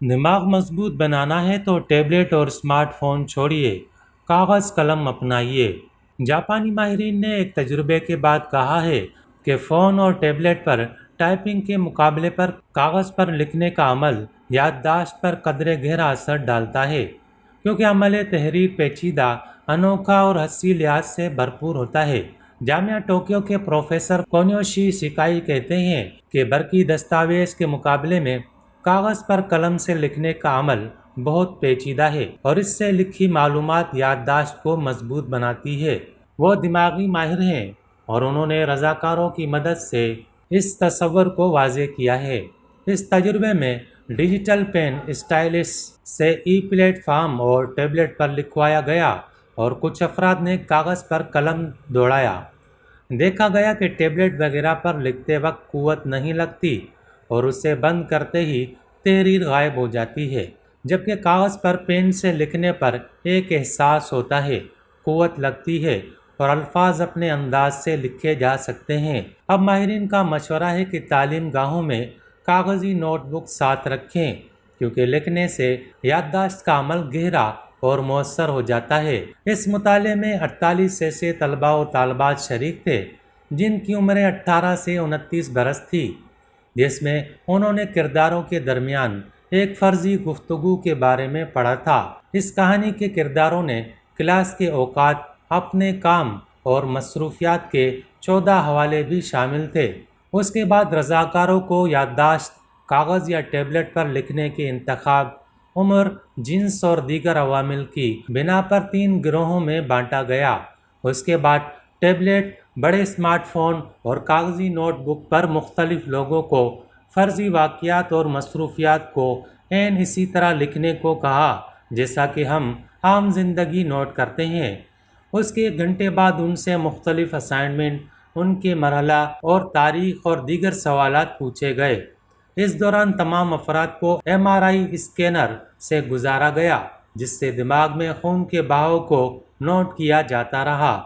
دماغ مضبوط بنانا ہے تو ٹیبلٹ اور اسمارٹ فون چھوڑیے، کاغذ قلم اپنائیے۔ جاپانی ماہرین نے ایک تجربے کے بعد کہا ہے کہ فون اور ٹیبلٹ پر ٹائپنگ کے مقابلے پر کاغذ پر لکھنے کا عمل یادداشت پر قدرے گہرا اثر ڈالتا ہے، کیونکہ عمل تحریر پیچیدہ، انوکھا اور حسی لحاظ سے بھرپور ہوتا ہے۔ جامعہ ٹوکیو کے پروفیسر کونیوشی سیکائی کہتے ہیں کہ برقی دستاویز کے مقابلے میں کاغذ پر قلم سے لکھنے کا عمل بہت پیچیدہ ہے اور اس سے لکھی معلومات یادداشت کو مضبوط بناتی ہے۔ وہ دماغی ماہر ہیں اور انہوں نے رضاکاروں کی مدد سے اس تصور کو واضح کیا ہے۔ اس تجربے میں ڈیجیٹل پین اسٹائلس سے ای پلیٹ فارم اور ٹیبلٹ پر لکھوایا گیا اور کچھ افراد نے کاغذ پر قلم دوڑایا۔ دیکھا گیا کہ ٹیبلٹ وغیرہ پر لکھتے وقت قوت نہیں لگتی اور اسے بند کرتے ہی تحریر غائب ہو جاتی ہے، جبکہ کاغذ پر پین سے لکھنے پر ایک احساس ہوتا ہے، قوت لگتی ہے اور الفاظ اپنے انداز سے لکھے جا سکتے ہیں۔ اب ماہرین کا مشورہ ہے کہ تعلیم گاہوں میں کاغذی نوٹ بک ساتھ رکھیں، کیونکہ لکھنے سے یادداشت کا عمل گہرا اور مؤثر ہو جاتا ہے۔ اس مطالعے میں 48 ایسے طلباء و طالبات شریک تھے جن کی عمریں 18 سے 29 برس تھی، جس میں انہوں نے کرداروں کے درمیان ایک فرضی گفتگو کے بارے میں پڑھا تھا۔ اس کہانی کے کرداروں نے کلاس کے اوقات، اپنے کام اور مصروفیات کے 14 حوالے بھی شامل تھے۔ اس کے بعد رضاکاروں کو یادداشت کاغذ یا ٹیبلٹ پر لکھنے کے انتخاب، عمر، جنس اور دیگر عوامل کی بنا پر 3 گروہوں میں بانٹا گیا۔ اس کے بعد ٹیبلٹ، بڑے اسمارٹ فون اور کاغذی نوٹ بک پر مختلف لوگوں کو فرضی واقعات اور مصروفیات کو عین اسی طرح لکھنے کو کہا جیسا کہ ہم عام زندگی نوٹ کرتے ہیں۔ اس کے 1 گھنٹے بعد ان سے مختلف اسائنمنٹ، ان کے مرحلہ اور تاریخ اور دیگر سوالات پوچھے گئے۔ اس دوران تمام افراد کو MRI اسکینر سے گزارا گیا، جس سے دماغ میں خون کے بہاؤ کو نوٹ کیا جاتا رہا،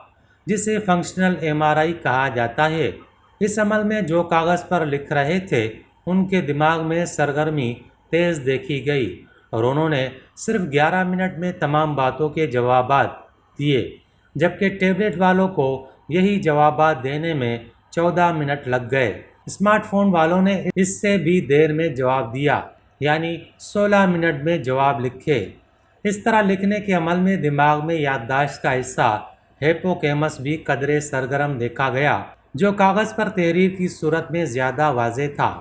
جسے فنکشنل MRI کہا جاتا ہے۔ اس عمل میں جو کاغذ پر لکھ رہے تھے ان کے دماغ میں سرگرمی تیز دیکھی گئی اور انہوں نے صرف 11 منٹ میں تمام باتوں کے جوابات دیے، جبکہ ٹیبلٹ والوں کو یہی جوابات دینے میں 14 منٹ لگ گئے۔ اسمارٹ فون والوں نے اس سے بھی دیر میں جواب دیا، یعنی 16 منٹ میں جواب لکھے۔ اس طرح لکھنے کے عمل میں دماغ میں یادداشت کا حصہ ہیپوکیمپس بھی قدرے سرگرم دیکھا گیا، جو کاغذ پر تحریر کی صورت میں زیادہ واضح تھا۔